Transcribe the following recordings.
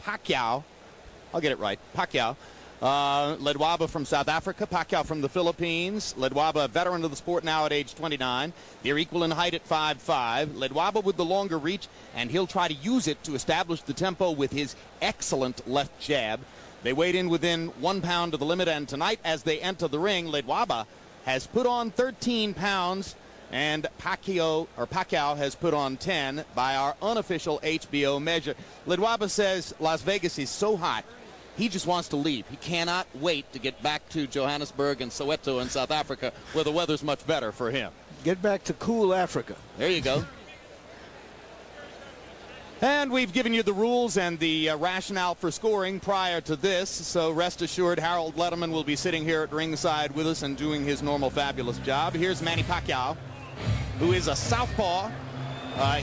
Pacquiao. I'll get it right. Pacquiao. Ledwaba from South Africa, Pacquiao from the Philippines. Ledwaba, a veteran of the sport now at age 29. They're equal in height at 5'5". Ledwaba with the longer reach, and he'll try to use it to establish the tempo with his excellent left jab. They weighed in within 1 pound of the limit, and tonight as they enter the ring, Ledwaba has put on 13 pounds, and Pacquiao has put on 10 by our unofficial HBO measure. Ledwaba says Las Vegas is so hot, he just wants to leave. He cannot wait to get back to Johannesburg and Soweto in South Africa, where the weather's much better for him. Get back to cool Africa. There you go. And we've given you the rules and the rationale for scoring prior to this, so rest assured Harold Letterman will be sitting here at ringside with us and doing his normal fabulous job. Here's Manny Pacquiao, who is a southpaw.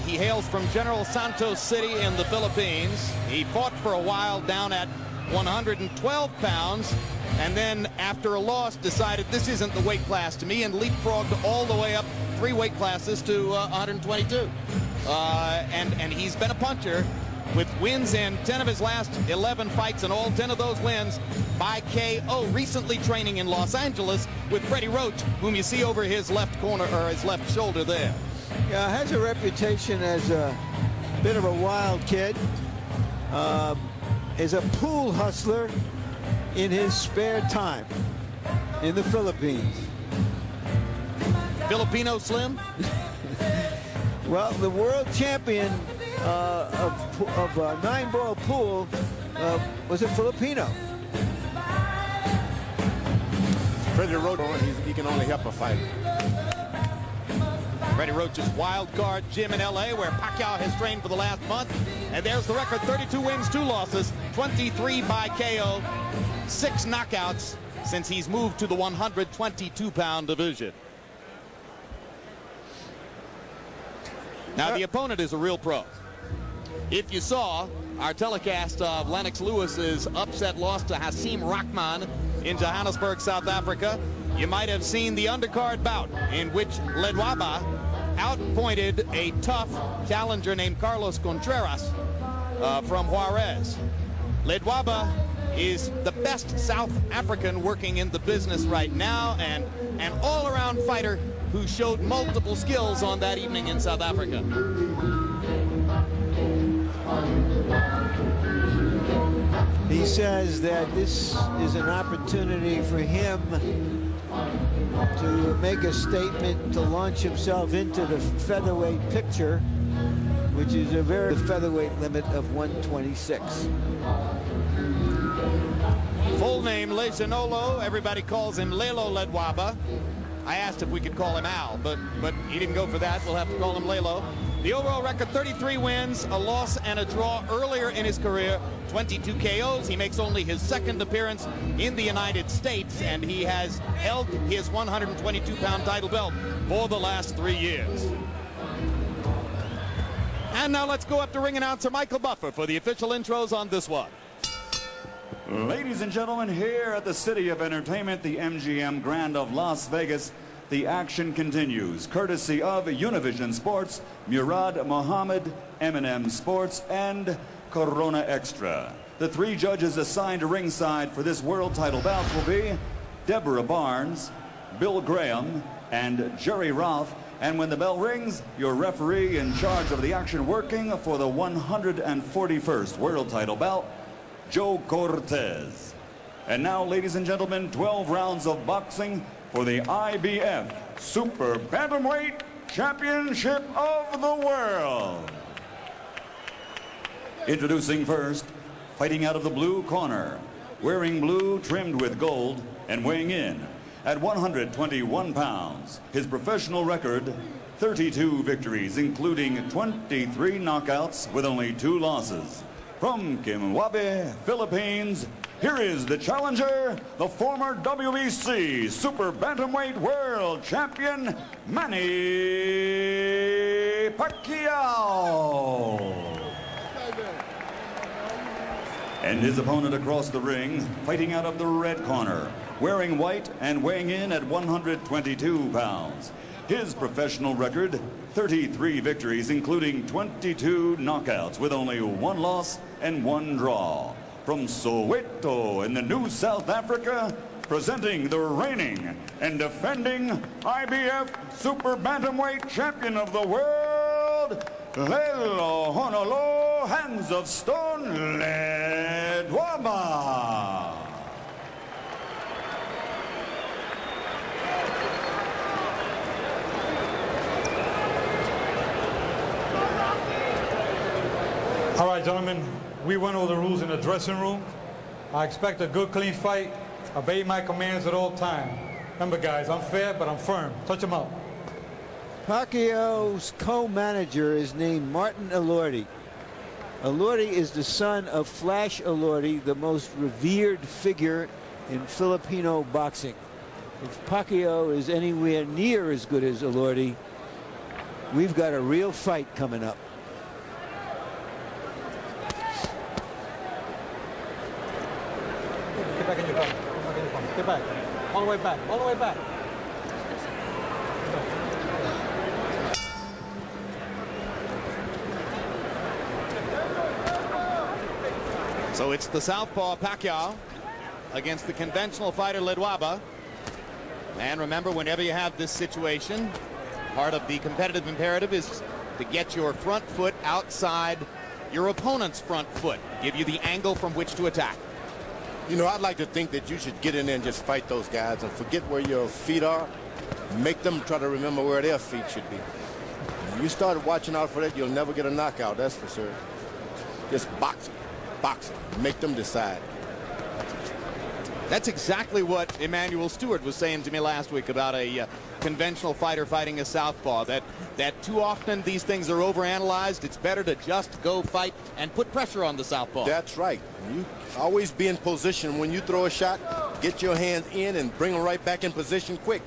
He hails from General Santos City in the Philippines. He fought for a while down at 112 pounds, and then after a loss decided this isn't the weight class to me and leapfrogged all the way up 3 weight classes to 122. And he's been a puncher with wins in 10 of his last 11 fights, and all 10 of those wins by KO. Recently training in Los Angeles with Freddie Roach, whom you see over his left corner, or his left shoulder there. Yeah, has a reputation as a bit of a wild kid. Is a pool hustler in his spare time in the Philippines. Filipino Slim? Well, the world champion of 9-ball pool was a Filipino. Freddie Roach, he can only help a fight. Freddie Roach's wild card gym in LA, where Pacquiao has trained for the last month. And there's the record: 32 wins, 2 losses, 23 by KO, 6 knockouts since he's moved to the 122-pound division. Now, the opponent is a real pro. If you saw our telecast of Lennox Lewis's upset loss to Hasim Rahman in Johannesburg, South Africa, you might have seen the undercard bout in which Ledwaba outpointed a tough challenger named Carlos Contreras from Juarez. Ledwaba is the best South African working in the business right now, and an all-around fighter who showed multiple skills on that evening in South Africa. He says that this is an opportunity for him to make a statement, to launch himself into the featherweight picture, which is a very featherweight limit of 126. Full name Lehlohonolo. Everybody calls him Lehlo Ledwaba. I asked if we could call him Al, but he didn't go for that. We'll have to call him Lehlo. The overall record: 33 wins, a loss and a draw earlier in his career, 22 KOs. He makes only his 2nd appearance in the United States, and he has held his 122-pound title belt for the last 3 years. And now let's go up to ring announcer Michael Buffer for the official intros on this one. Ladies and gentlemen, here at the City of Entertainment, the MGM Grand of Las Vegas, the action continues, courtesy of Univision Sports, Murad Mohammed, M&M Sports, and Corona Extra. The 3 judges assigned ringside for this world title bout will be Debra Barnes, Bill Graham, and Jerry Roth. And when the bell rings, your referee in charge of the action working for the 141st world title bout, Joe Cortez. And now, ladies and gentlemen, 12 rounds of boxing for the IBF Super Bantamweight Championship of the World. Introducing first, fighting out of the blue corner, wearing blue trimmed with gold, and weighing in at 121 pounds. His professional record: 32 victories, including 23 knockouts with only 2 losses. From Kimwabe, Philippines, here is the challenger, the former WBC Super Bantamweight World Champion, Manny Pacquiao. And his opponent across the ring, fighting out of the red corner, wearing white and weighing in at 122 pounds. His professional record: 33 victories, including 22 knockouts with only 1 loss and 1 draw. From Soweto in the New South Africa, presenting the reigning and defending IBF Super Bantamweight Champion of the World, Lehlohonolo Hands of Stone Ledwaba. All right, gentlemen, we went over the rules in the dressing room. I expect a good, clean fight. Obey my commands at all times. Remember, guys, I'm fair, but I'm firm. Touch him up. Pacquiao's co-manager is named Martin Elordi. Elordi is the son of Flash Elordi, the most revered figure in Filipino boxing. If Pacquiao is anywhere near as good as Elordi, we've got a real fight coming up. Get back in your corner. Get back. All the way back. All the way back. So it's the southpaw Pacquiao against the conventional fighter Ledwaba. And remember, whenever you have this situation, part of the competitive imperative is to get your front foot outside your opponent's front foot, give you the angle from which to attack. You know, I'd like to think that you should get in there and just fight those guys and forget where your feet are. Make them try to remember where their feet should be. When you start watching out for that, you'll never get a knockout, that's for sure. Just box them. Box them. Make them decide. That's exactly what Emmanuel Stewart was saying to me last week about a conventional fighter fighting a southpaw, that too often these things are overanalyzed. It's better to just go fight and put pressure on the southpaw. That's right. You always be in position when you throw a shot. Get your hands in and bring them right back in position quick.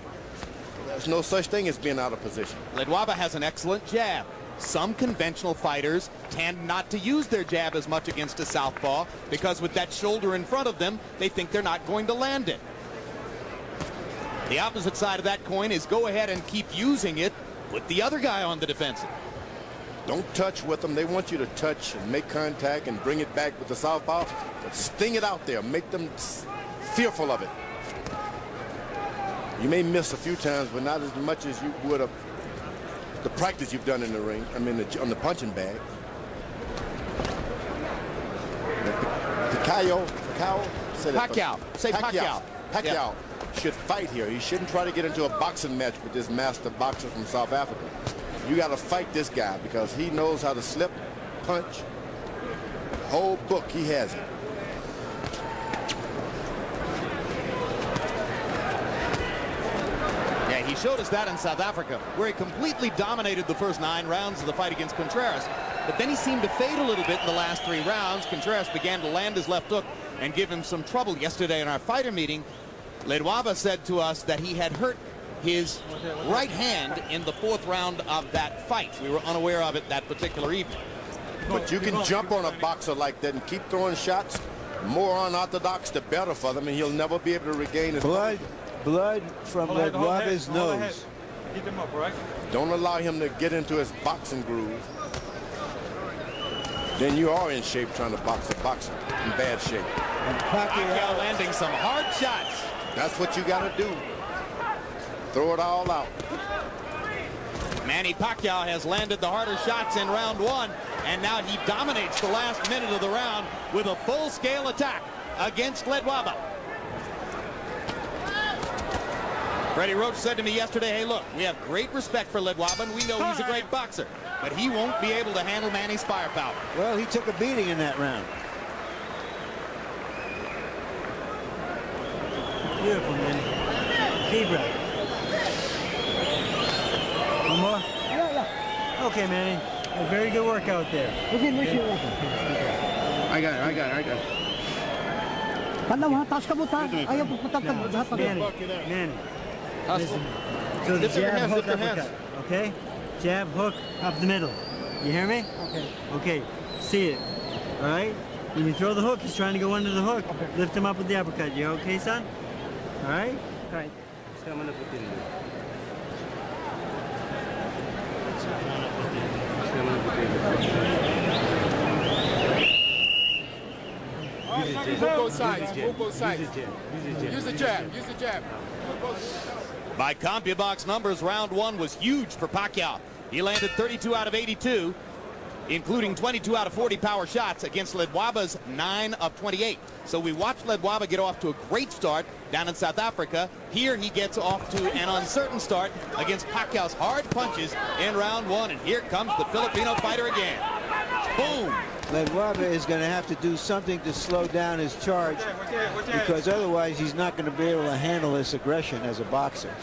There's no such thing as being out of position. Ledwaba has an excellent jab. Some conventional fighters tend not to use their jab as much against a southpaw because with that shoulder in front of them, they think they're not going to land it. The opposite side of that coin is go ahead and keep using it. Put the other guy on the defensive. Don't touch with them. They want you to touch and make contact and bring it back with the southpaw. But sting it out there. Make them fearful of it. You may miss a few times, but not as much as you would have the practice you've done in the ring. I mean, on the punching bag. Pacquiao. Say Pacquiao. Pacquiao Yeah. should fight here. He shouldn't try to get into a boxing match with this master boxer from South Africa. You got to fight this guy because he knows how to slip, punch. The whole book, he has it. Yeah, he showed us that in South Africa, where he completely dominated the first 9 rounds of the fight against Contreras. But then he seemed to fade a little bit in the last 3 rounds. Contreras began to land his left hook and give him some trouble. Yesterday in our fighter meeting, Ledwaba said to us that he had hurt his right hand in the 4th round of that fight. We were unaware of it that particular evening. But you can jump on a boxer like that and keep throwing shots. More unorthodox, the better for them, and he'll never be able to regain his blood from Ledwaba's nose. Keep him up, right? Don't allow him to get into his boxing groove. Then you are in shape trying to box a boxer in bad shape. And Pacquiao landing some hard shots. That's what you got to do. Throw it all out. Manny Pacquiao has landed the harder shots in round 1, and now he dominates the last minute of the round with a full-scale attack against Ledwaba. Freddie Roach said to me yesterday, hey, look, we have great respect for Ledwaba, and we know he's a great boxer, but he won't be able to handle Manny's firepower. Well, he took a beating in that round. Beautiful, Manny. Debra. One more? Yeah. Okay, Manny. A very good workout there. Okay. I got it. Tanaw ha, taas ka mo ta. Ayaw pagpatag ka. Manny. Listen. So the jab, hook, uppercut. Okay? Jab, hook, up the middle. You hear me? Okay. Okay. See it. All right? When you throw the hook, he's trying to go under the hook. Okay. Lift him up with the uppercut. You okay, son? All right? Right. Move both sides. Move both sides. Use the jab. Use the jab. By CompuBox numbers, round one was huge for Pacquiao. He landed 32 out of 82, including 22 out of 40 power shots against Ledwaba's 9 of 28. So we watched Ledwaba get off to a great start down in South Africa. Here he gets off to an uncertain start against Pacquiao's hard punches in round one. And here comes the Filipino fighter again. Boom! Ledwaba is going to have to do something to slow down his charge, because otherwise he's not going to be able to handle this aggression as a boxer.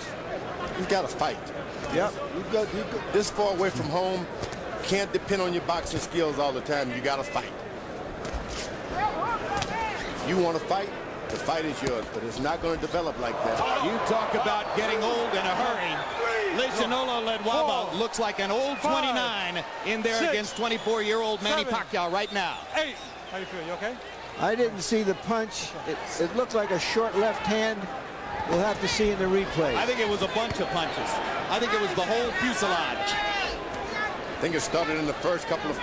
He's got to fight. Yep. You go this far away from home. Can't depend on your boxing skills all the time. You got to fight. If you want to fight, the fight is yours, but it's not going to develop like that. You talk about getting old in a hurry. Lehlohonolo Ledwaba looks like an old 29 in there against 24-year-old Manny Pacquiao right now. 8. How you feel? You okay? I didn't see the punch. It looked like a short left hand. We'll have to see in the replay. I think it was a bunch of punches. I think it was the whole fuselage. I think it started in the first couple of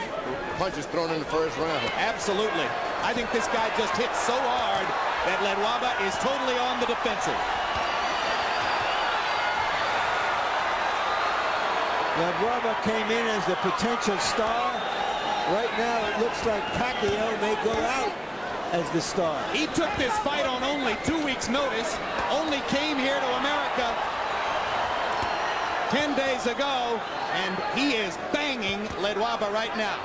punches thrown in the first round. Absolutely. I think this guy just hit so hard that Ledwaba is totally on the defensive. Ledwaba came in as the potential star. Right now it looks like Pacquiao may go out as the star. He took this fight on only 2 weeks' notice, only came here to America 10 days ago, and he is banging Ledwaba right now.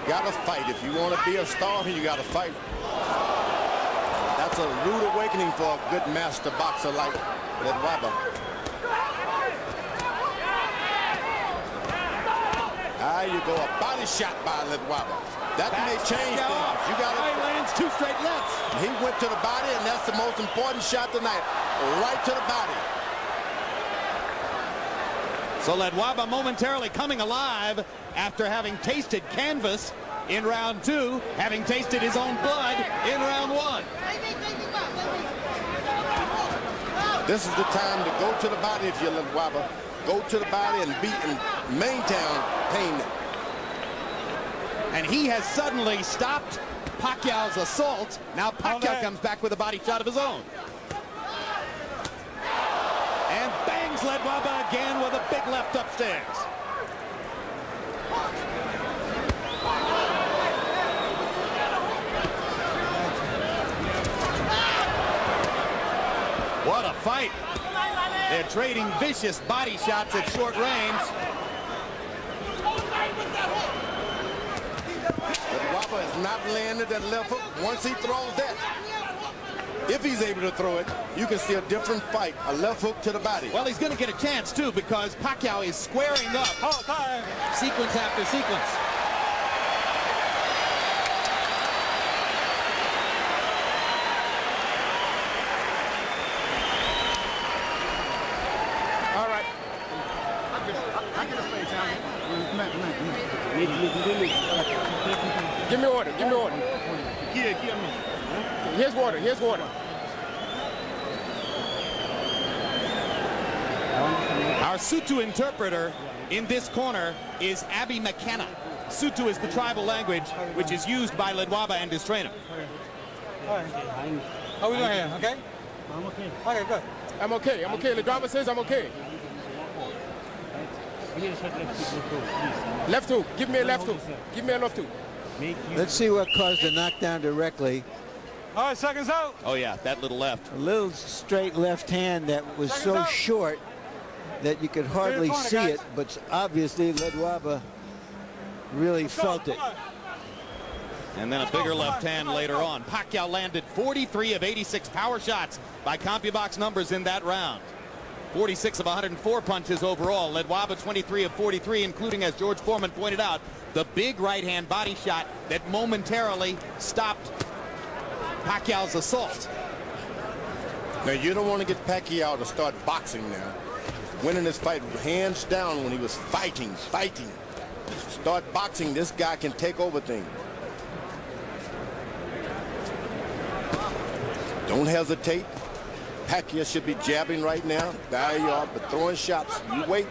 You got to fight. If you want to be a star, you got to fight. That's a rude awakening for a good master boxer like Ledwaba. There you go, a body shot by Ledwaba. That may change things. You got He lands 2 straight lefts. He went to the body, and that's the most important shot tonight. Right to the body. So Ledwaba momentarily coming alive after having tasted canvas in round 2, having tasted his own blood in round 1. This is the time to go to the body if you're Ledwaba. Go to the body and beat and maintain pain. And he has suddenly stopped Pacquiao's assault. Now Pacquiao comes back with a body shot of his own. And bangs Ledwaba again with a big left upstairs. What a fight. They're trading vicious body shots at short range. Ledwaba has not landed that left hook. Once he throws that, if he's able to throw it, you can see a different fight. A left hook to the body. Well, he's going to get a chance, too, because Pacquiao is squaring up sequence after sequence. All right. Give me order. Give me order. Here's water. Here's water. Our Sutu interpreter in this corner is Abby McKenna. Sutu is the tribal language which is used by Ledwaba and his trainer. How we doing here? Okay? I'm okay. Okay, good. I'm okay. I'm okay. Ledwaba says I'm okay. Left hook. Give me a left hook. Give me a left hook. Let's see what caused the knockdown directly. All right, seconds out. Oh, yeah, that little left. A little straight left hand that was so short that you could hardly see it, but obviously Ledwaba really felt it. And then a bigger left hand later on. Pacquiao landed 43 of 86 power shots by CompuBox numbers in that round. 46 of 104 punches overall. Ledwaba 23 of 43, including, as George Foreman pointed out, the big right-hand body shot that momentarily stopped Pacquiao's assault. Now, you don't want to get Pacquiao to start boxing now. Winning this fight hands down when he was fighting. Start boxing, this guy can take over things. Don't hesitate. Pacquiao should be jabbing right now. There you are, but throwing shots. You wait.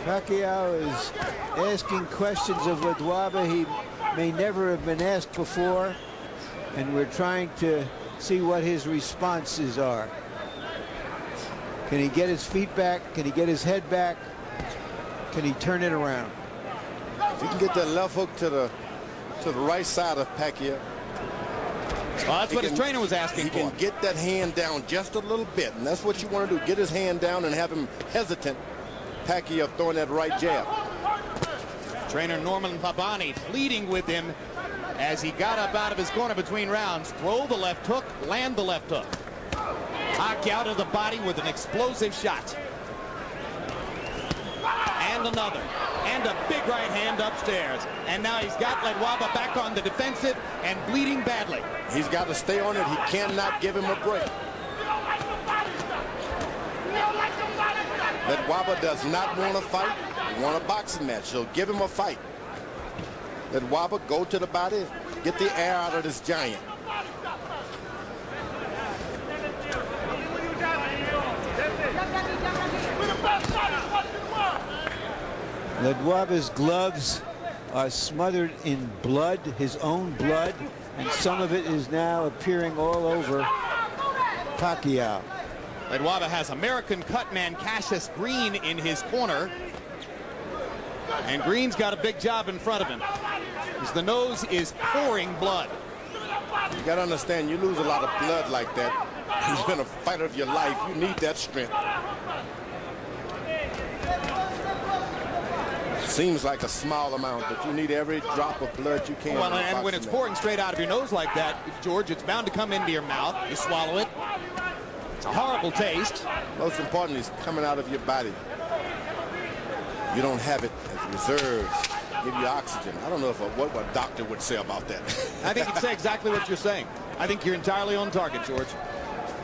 Pacquiao is asking questions of Ledwaba he may never have been asked before, and we're trying to see what his responses are. Can he get his feet back? Can he get his head back? Can he turn it around? If you can get that left hook to the right side of Pacquiao. Well, that's what his trainer was asking for. He can get that hand down just a little bit, and that's what you want to do. Get his hand down and have him hesitant. Pacquiao throwing that right jab. Trainer Norman Pabani pleading with him as he got up out of his corner between rounds. Throw the left hook, land the left hook. Pacquiao to the body with an explosive shot. And another. And a big right hand upstairs. And now he's got Ledwaba back on the defensive and bleeding badly. He's got to stay on it. He cannot give him a break. Ledwaba does not want to fight. He wants a boxing match, so give him a fight. Ledwaba, go to the body, get the air out of this giant. Ledwaba's gloves are smothered in blood, his own blood, and some of it is now appearing all over Pacquiao. Ledwaba has American cutman Cassius Green in his corner. And Green's got a big job in front of him, because the nose is pouring blood. You got to understand, you lose a lot of blood like that. You've been a fighter of your life. You need that strength. Seems like a small amount, but you need every drop of blood you can. Well, and when it's pouring straight out of your nose like that, George, it's bound to come into your mouth. You swallow it. It's a horrible taste. Most important is coming out of your body. You don't have it as reserves. Give you oxygen. I don't know what a doctor would say about that. I think he'd say exactly what you're saying. I think you're entirely on target, George.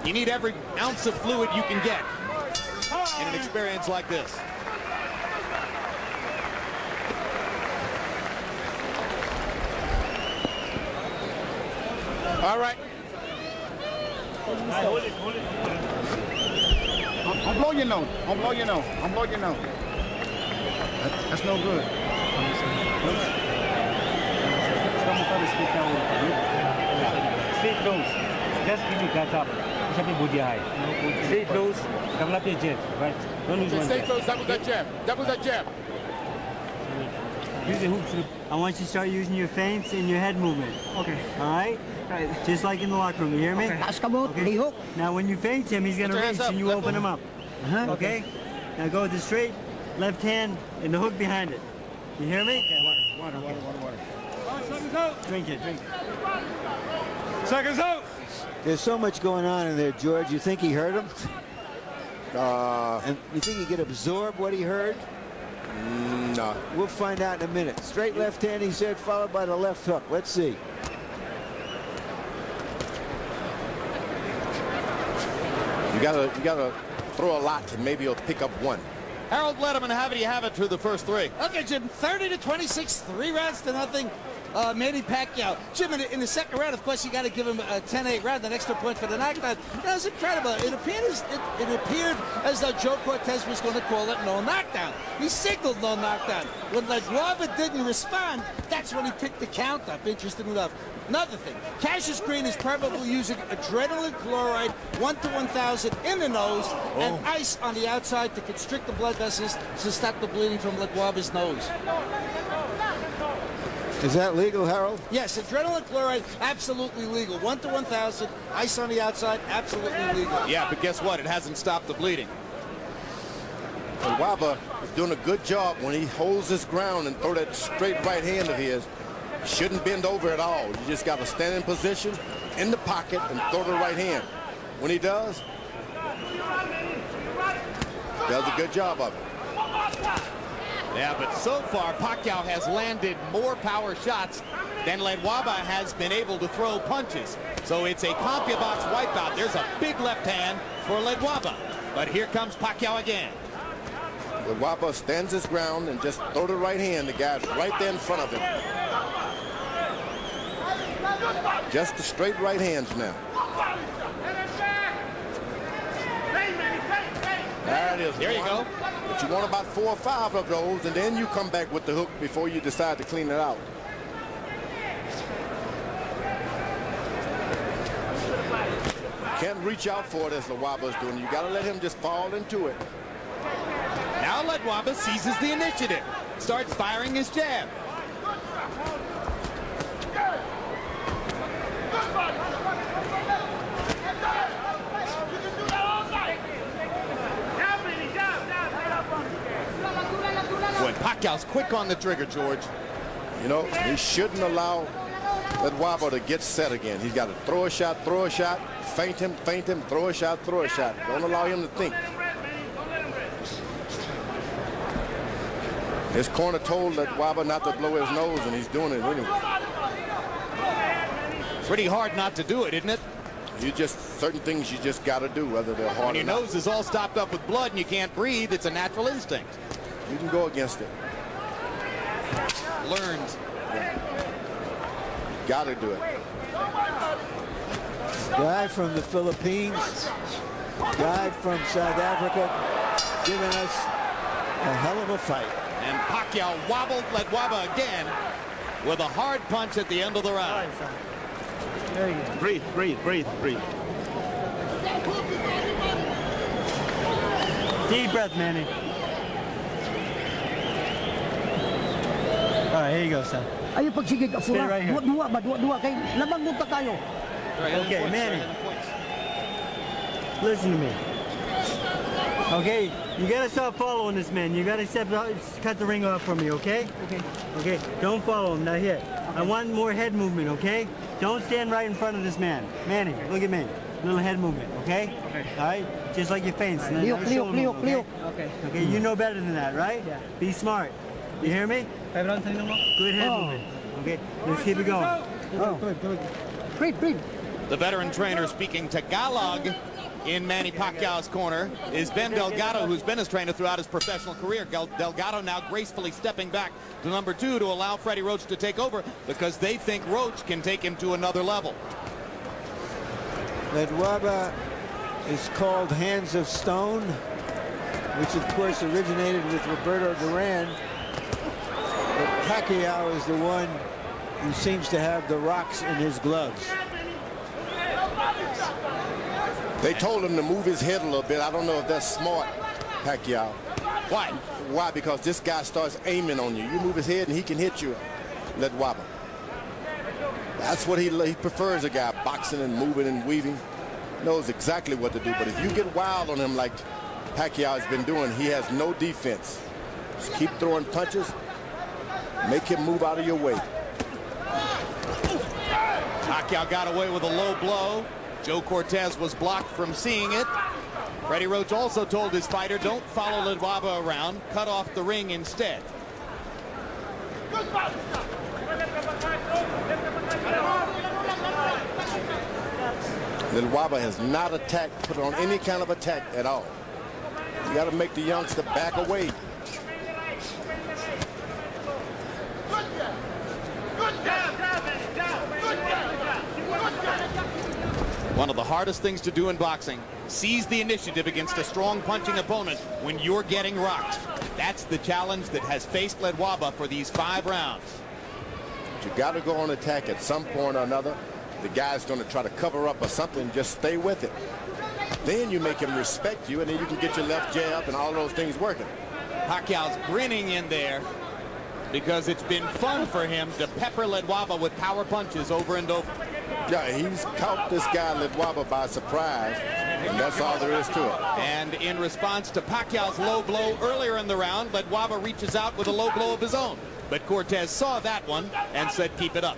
You need every ounce of fluid you can get in an experience like this. All right. I'm blow your nose. I'm blow your nose. I'm blow your nose. That's no good. Straight nose. Just give me cut up. Straight nose. Double up your jab. Right. Don't lose one Stay jab. close. Double that jab. Double that jab. Use the hook. I want you to start using your feints and your head movement. Okay. All right? Just like in the locker room. You hear me? Okay. Now, when you feint him, he's going to reach and you open him up. Okay? Now go with the straight left hand and the hook behind it. You hear me? Okay, water. Seconds out. Drink it. Drink it. Seconds out. There's so much going on in there, George. You think he heard him? And you think he could absorb what he heard? No. We'll find out in a minute. Straight left hand, he said, followed by the left hook. Let's see. You gotta throw a lot and maybe he'll pick up one. Harold Lederman, how do you have it through the first three? Okay, Jim, 30-26, 3 rounds to nothing. Manny Pacquiao. Jim, in the second round, of course, you got to give him a 10-8 round, an extra point for the knockdown. That was incredible. It appeared as though Joe Cortez was going to call it no knockdown. He signaled no knockdown. When Ledwaba didn't respond, that's when he picked the count up, interestingly enough. Another thing, Cassius Green is probably using adrenaline chloride 1 to 1,000 in the nose and ice on the outside to constrict the blood vessels to stop the bleeding from Ledwaba's nose. Is that legal, Harold? Yes, adrenaline chloride, absolutely legal. 1 to 1,000, ice on the outside, absolutely legal. Yeah, but guess what? It hasn't stopped the bleeding. Ledwaba is doing a good job when he holds his ground and throw that straight right hand of his. Shouldn't bend over at all. You just got to stand in position in the pocket and throw the right hand. When he does a good job of it. Yeah, but so far, Pacquiao has landed more power shots than Ledwaba has been able to throw punches. So it's a CompuBox wipeout. There's a big left hand for Ledwaba. But here comes Pacquiao again. Ledwaba stands his ground and just throw the right hand. The guy's right there in front of him. Just the straight right hands now. There it is. There you go. But you want about 4 or 5 of those, and then you come back with the hook before you decide to clean it out. Can't reach out for it as Ledwaba's doing. You got to let him just fall into it. Now Ledwaba seizes the initiative, starts firing his jab. When Pacquiao's quick on the trigger, George. You know, he shouldn't allow Ledwaba to get set again. He's got to throw a shot, feint him, throw a shot, Don't allow him to think. His corner told Ledwaba not to blow his nose, and he's doing it anyway. Pretty hard not to do it, isn't it? Certain things you just got to do, whether they're hard or not. When your nose is all stopped up with blood and you can't breathe, it's a natural instinct. You can go against it. Learned. Got to do it. Guy from the Philippines, guy from South Africa, giving us a hell of a fight. And Pacquiao wobbled Ledwaba again with a hard punch at the end of the round. There you go. Breathe. Deep breath, Manny. All right, here you go, son. Ayaw pagsigig ako Stay right here. Duwa kay labang munta tayo. Okay, Manny. Listen to me. Okay, you gotta stop following this man. You gotta cut the ring off from me, okay? Okay, don't follow him, not hit. I want more head movement, okay? Don't stand right in front of this man. Manny, look at me. Little head movement, okay? All right? Just like your feints. Leo. Okay, you know better than that, right? Yeah. Be smart. You hear me? Good head movement. Okay, let's keep it going. Breathe. The veteran trainer speaking Tagalog in Manny Pacquiao's corner is Ben Delgado, who's been his trainer throughout his professional career. Delgado now gracefully stepping back to number 2 to allow Freddie Roach to take over because they think Roach can take him to another level. Ledwaba is called Hands of Stone, which of course originated with Roberto Duran. But Pacquiao is the one who seems to have the rocks in his gloves. They told him to move his head a little bit. I don't know if that's smart, Pacquiao. Why? Why? Because this guy starts aiming on you. You move his head and he can hit you, Ledwaba. That's what he prefers, a guy boxing and moving and weaving. Knows exactly what to do. But if you get wild on him like Pacquiao has been doing, he has no defense. Just keep throwing punches. Make him move out of your way. Pacquiao got away with a low blow. Joe Cortez was blocked from seeing it. Freddie Roach also told his fighter, don't follow Ledwaba around, cut off the ring instead. Ledwaba has not put on any kind of attack at all. You got to make the youngster back away. One of the hardest things to do in boxing, seize the initiative against a strong punching opponent when you're getting rocked. That's the challenge that has faced Ledwaba for these 5 rounds. But you got to go on attack at some point or another. The guy's going to try to cover up or something. Just stay with it. Then you make him respect you, and then you can get your left jab and all those things working. Pacquiao's grinning in there because it's been fun for him to pepper Ledwaba with power punches over and over. Yeah, he's caught this guy Ledwaba by surprise, and that's all there is to it. And in response to Pacquiao's low blow earlier in the round, Ledwaba reaches out with a low blow of his own. But Cortez saw that one and said, keep it up.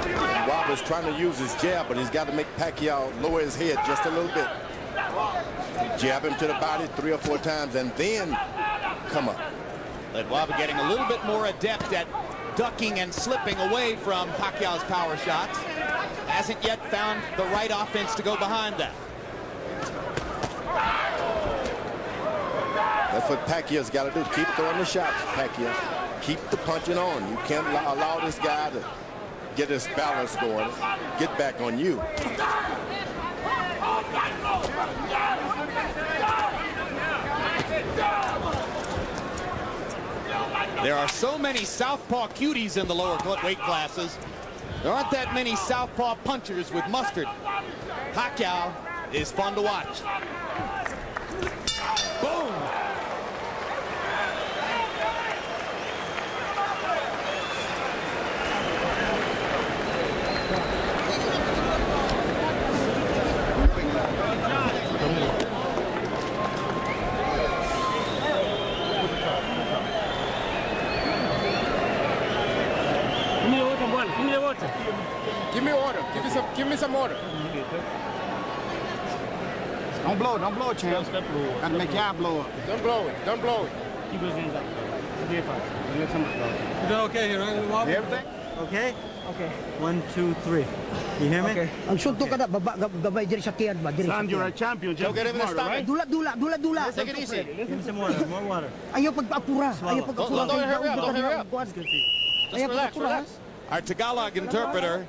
Ledwaba's trying to use his jab, but he's got to make Pacquiao lower his head just a little bit. Jab him to the body 3 or 4 times, and then come up. Ledwaba getting a little bit more adept at ducking and slipping away from Pacquiao's power shots. Hasn't yet found the right offense to go behind that. That's what Pacquiao's got to do. Keep throwing the shots, Pacquiao. Keep the punching on. You can't allow this guy to get his balance going, get back on you. There are so many southpaw cuties in the lower weight classes. There aren't that many southpaw punchers with mustard. Pacquiao is fun to watch. Boom! Give me order. Give me some order. Don't blow it, champ. Gotta make y'all blow up. Don't blow it. Don't blow it. Keep those hands up. You doing okay here, right? Everything? Okay? Okay. 1, 2, 3. You hear me? Okay. Ang suntok ka na, gabay diri sa tiyan ba? Diri sa Son, you're a tiyan. champion. Go get him in the stomach. Dula. Take it easy. Give me some water. More water. Ayaw pagpapura. Ayaw pagpapura. Don't hurry up. Don't hurry up. Ayaw Relax, pagpapura. relax. Our Tagalog interpreter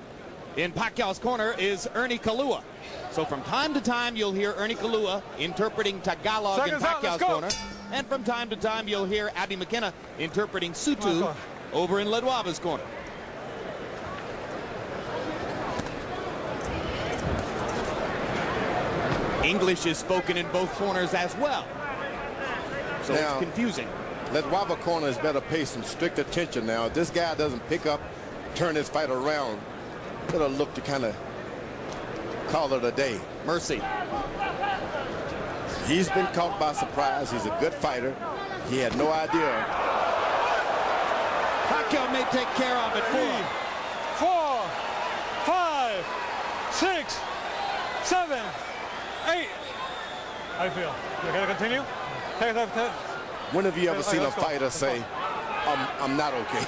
in Pacquiao's corner is Ernie Kalua. So from time to time, you'll hear Ernie Kalua interpreting Tagalog in Pacquiao's corner. And from time to time, you'll hear Abby McKenna interpreting Sutu over in Ledwaba's corner. English is spoken in both corners as well. So Now, it's confusing. Ledwaba corner is better pay some strict attention now. If this guy doesn't pick up, turn his fight around, it'll look to kind of call it a day. Mercy. He's been caught by surprise. He's a good fighter. He had no idea. Pacquiao may take care of it. 4, 5, 6, 7, 8. How do you feel? You gotta continue? When have you ever seen a fighter say, I'm not okay?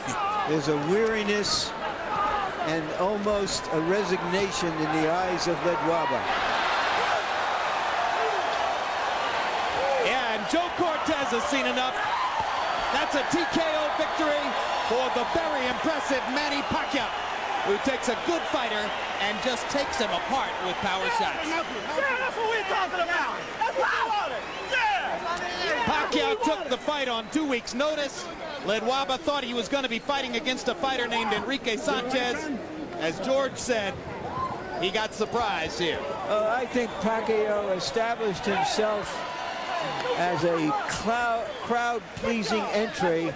There's a weariness and almost a resignation in the eyes of Ledwaba. Yeah, and Joe Cortez has seen enough. That's a TKO victory for the very impressive Manny Pacquiao, who takes a good fighter and just takes him apart with power shots. Yeah, that's what we're talking about. That's what I wanted. Yeah. Pacquiao took the fight on 2 weeks' notice. Ledwaba thought he was going to be fighting against a fighter named Enrique Sanchez. As George said, he got surprised here. I think Pacquiao established himself as a crowd-pleasing entry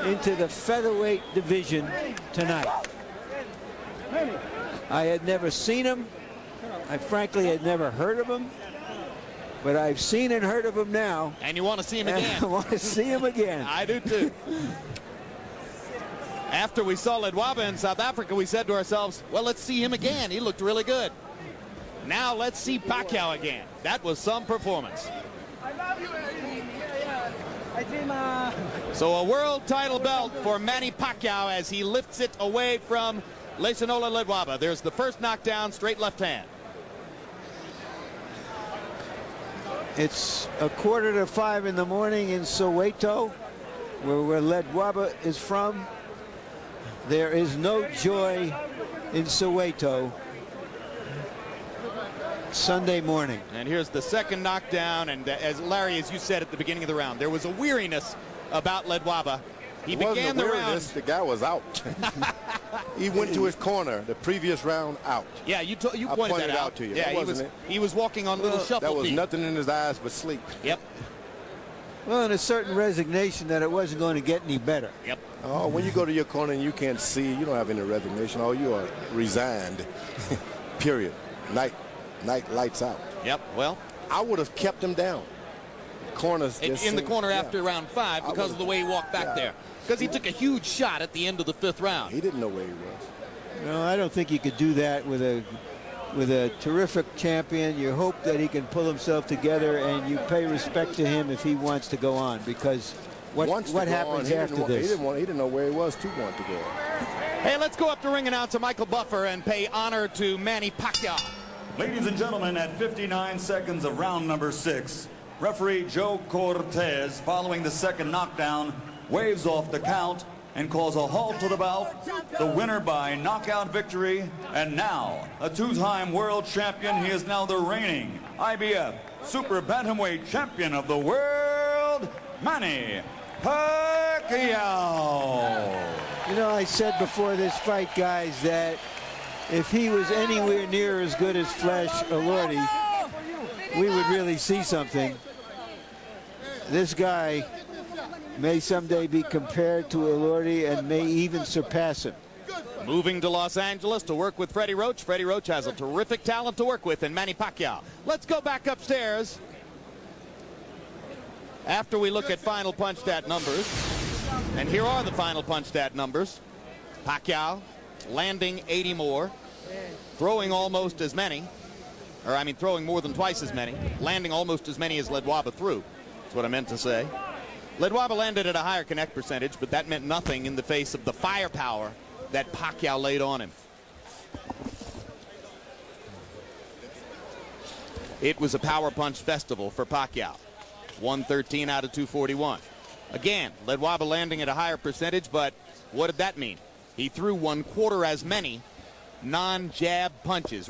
into the featherweight division tonight. I had never seen him. I frankly had never heard of him. But I've seen and heard of him now. And you want to see him again. I want to see him again. I do too. After we saw Ledwaba in South Africa, we said to ourselves, well, let's see him again. He looked really good. Now let's see Pacquiao again. That was some performance. So a world title belt for Manny Pacquiao as he lifts it away from Lehlohonolo Ledwaba. There's the first knockdown, straight left hand. It's 4:45 in the morning in Soweto, where Ledwaba is from. There is no joy in Soweto Sunday morning. And here's the second knockdown, and as Larry, as you said at the beginning of the round, there was a weariness about Ledwaba. He began the round. The guy was out. He went to his corner the previous round out. Yeah, you pointed that out to you. Yeah, he was walking on little shuffle There was feet. nothing in his eyes but sleep. Yep. Well, and a certain resignation that it wasn't going to get any better. Yep. Oh, when you go to your corner and you can't see, you don't have any resignation. Oh, you are resigned. Period. Night lights out. Yep. Well, I would have kept him down. Corners in the corner after round 5 because of the way he walked back there. Because he took a huge shot at the end of the 5th round. He didn't know where he was. No, I don't think you could do that with a terrific champion. You hope that he can pull himself together, and you pay respect to him if he wants to go on, because what happens after this? He didn't know where he was to want to go. Hey, let's go up to ring announcer Michael Buffer and pay honor to Manny Pacquiao. Ladies and gentlemen, at 59 seconds of round number 6, referee Joe Cortez, following the second knockdown, waves off the count and calls a halt to the bout. The winner by knockout victory, and now a 2-time world champion. He is now the reigning IBF Super Bantamweight champion of the world, Manny Pacquiao. Pacquiao. You know, I said before this fight, guys, that if he was anywhere near as good as Flash Elordi, we would really see something. This guy may someday be compared to Elordi and may even surpass him. Moving to Los Angeles to work with Freddie Roach. Freddie Roach has a terrific talent to work with in Manny Pacquiao. Let's go back upstairs after we look at final punch stat numbers. And here are the final punch stat numbers. Pacquiao landing 80 more, throwing almost as many, or I mean throwing more than twice as many, landing almost as many as Ledwaba threw. That's what I meant to say. Ledwaba landed at a higher connect percentage, but that meant nothing in the face of the firepower that Pacquiao laid on him. It was a power punch festival for Pacquiao. 113 out of 241. Again, Ledwaba landing at a higher percentage, but what did that mean? He threw 1/4 as many non-jab punches.